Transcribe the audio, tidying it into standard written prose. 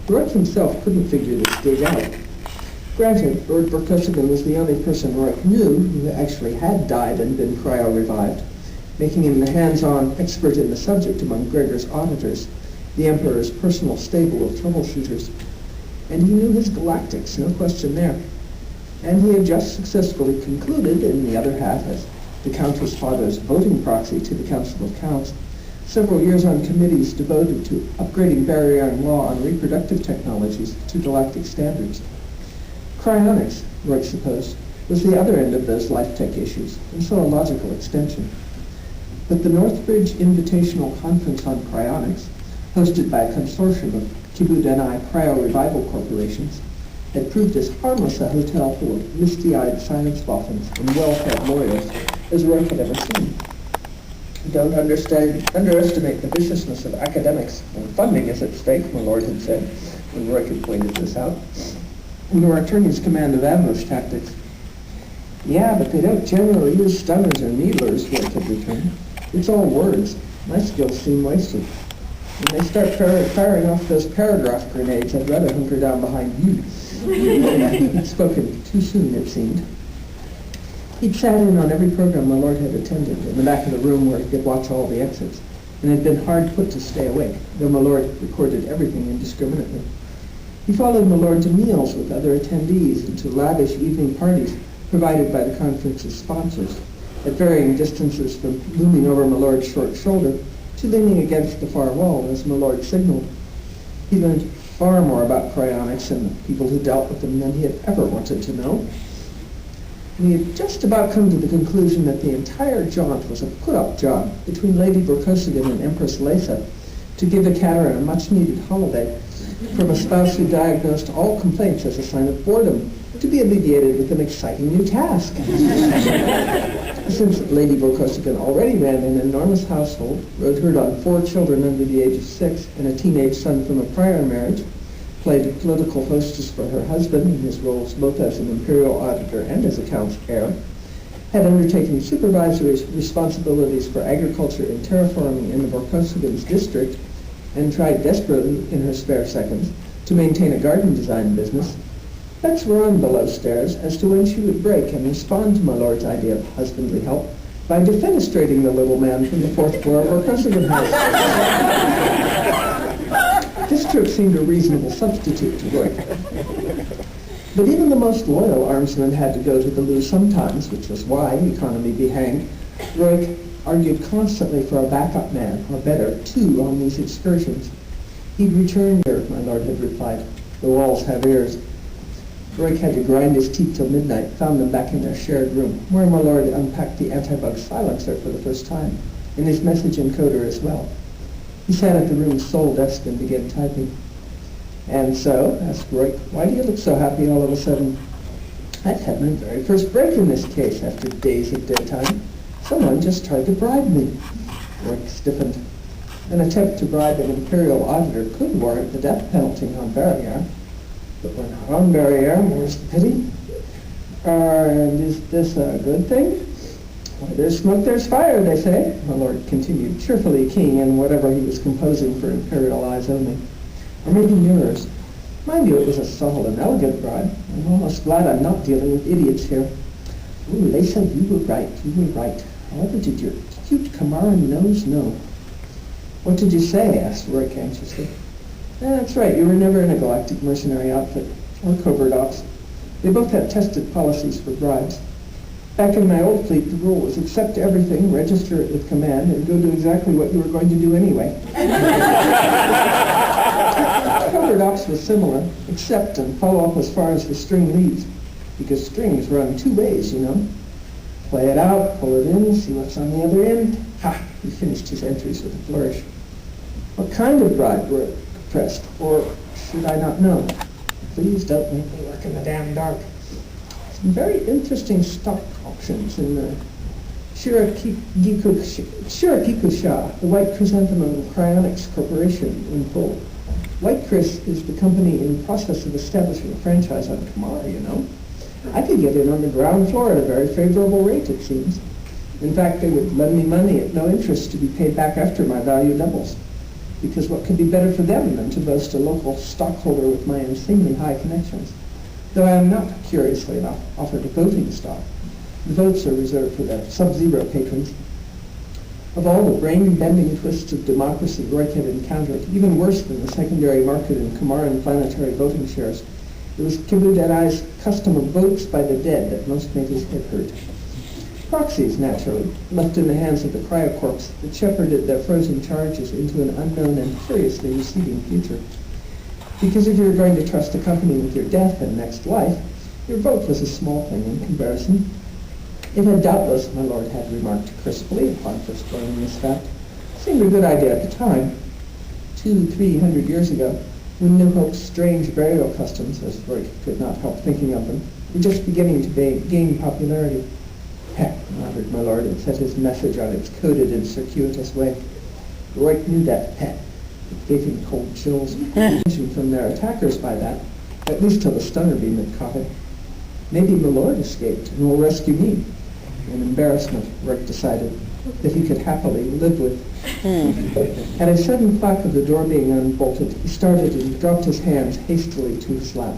Rourke himself couldn't figure this gig out. Granted, Lord Berkosigan was the only person Rourke knew who actually had died and been cryo-revived, making him the hands-on expert in the subject among Gregor's auditors, the Emperor's personal stable of troubleshooters. And he knew his galactics, no question there. And he had just successfully concluded, in the other half, as the Countess Father's voting proxy to the Council of Counts, several years on committees devoted to upgrading Barrieran law on reproductive technologies to galactic standards. Cryonics, Rourke supposed, was the other end of those life tech issues, and so a logical extension. But the Northbridge Invitational Conference on Cryonics, hosted by a consortium of Kibbutz Denai cryo-revival corporations, had proved as harmless a hotel full of misty-eyed science boffins and well-fed lawyers as Rourke had ever seen. Don't underestimate the viciousness of academics when funding is at stake, my lord had said, when Rourke had pointed this out. Nor attorneys command of ambush tactics. Yeah, but they don't generally use stunners or needlers, Rourke had returned. It's all words. My skills seem wasted. When they start firing off those paragraph grenades, I'd rather hunker down behind you. He'd spoken too soon, it seemed. He'd sat in on every program my lord had attended, in the back of the room where he could watch all the exits, and had been hard put to stay awake, though my lord recorded everything indiscriminately. He followed my lord to meals with other attendees and to lavish evening parties provided by the conference's sponsors, at varying distances from looming over my lord's short shoulder to leaning against the far wall as my lord signaled. He learned far more about cryonics and the people who dealt with them than he had ever wanted to know. And he had just about come to the conclusion that the entire jaunt was a put-up job between Lady Berkosigan and Empress Lesa to give the Cateran a much-needed holiday from a spouse who diagnosed all complaints as a sign of boredom, to be alleviated with an exciting new task. Since Lady Berkosigan already ran an enormous household, rode herd on 4 children under the age of 6 and a teenage son from a prior marriage, played a political hostess for her husband in his roles both as an imperial auditor and as a count's heir, had undertaken supervisory responsibilities for agriculture and terraforming in the Berkosigan's district, and tried desperately in her spare seconds to maintain a garden design business, bets were on below stairs as to when she would break and respond to my lord's idea of husbandly help by defenestrating the little man from the 4th floor of Berkosigan House. This trip seemed a reasonable substitute to Rourke. But even the most loyal armsman had to go to the loo sometimes, which was why, economy be hanged, Rourke argued constantly for a backup man, or better, 2 on these excursions. He'd return here, my lord had replied. The walls have ears. Rourke had to grind his teeth till midnight, found them back in their shared room, where my lord unpacked the anti-bug silencer for the first time, and his message encoder as well. He sat at the room's sole desk and began typing. And so, asked Rourke, why do you look so happy all of a sudden? I've had my very first break in this case after days of dead time. Someone just tried to bribe me. Rourke stiffened. An attempt to bribe an imperial auditor could warrant the death penalty on Barriere. But we're not on Barriere, more's the pity. And is this a good thing? Why, there's smoke, there's fire, they say, my lord continued, cheerfully keying in whatever he was composing for imperial eyes only. Or maybe yours. Mind you, it was a subtle and elegant bribe. I'm almost glad I'm not dealing with idiots here. Oh, Lesa, you were right. However, did your cute Kamaran nose know? What did you say? Asked Rourke anxiously. That's right, you were never in a galactic mercenary outfit, or covert ops. They both had tested policies for bribes. Back in my old fleet, the rule was accept everything, register it with command, and go do exactly what you were going to do anyway. Covert ops was similar, accept and follow up as far as the string leads, because strings run 2 ways, you know. Play it out, pull it in, see what's on the other end. Ha! He finished his entries with a flourish. What kind of bribe were pressed, or should I not know? Please don't make me work in the damn dark. Some very interesting stock options in the Shirakikusha, the White Chrysanthemum Cryonics Corporation in full. White Chris is the company in the process of establishing a franchise on Kamara, you know. I could get in on the ground floor at a very favorable rate, it seems. In fact, they would lend me money at no interest to be paid back after my value doubles. because what could be better for them than to boast a local stockholder with my insanely high connections? Though I am not, curiously enough, offered a voting stock. The votes are reserved for their sub-zero patrons. Of all the brain-bending twists of democracy Roy had encountered, even worse than the secondary market in Kamaran planetary voting shares, it was Kibudadai's custom of votes by the dead that most made his head hurt. Proxies, naturally, left in the hands of the cryocorps that shepherded their frozen charges into an unknown and curiously receding future. Because if you were going to trust a company with your death and next life, your vote was a small thing in comparison. It had doubtless, my lord had remarked crisply upon first learning this fact, seemed a good idea at the time, 200-300 years ago, when New Hope's strange burial customs, as Roy could not help thinking of them, were just beginning to gain popularity. Heck, muttered my lord, and set his message on its coded and circuitous way. Roy knew that pet. It gave him cold chills, from their attackers by that, at least till the stunner beam had caught him. Maybe my lord escaped and will rescue me. An embarrassment, Rick decided, that he could happily live with. At a sudden clack of the door being unbolted, he started and dropped his hands hastily to his lap.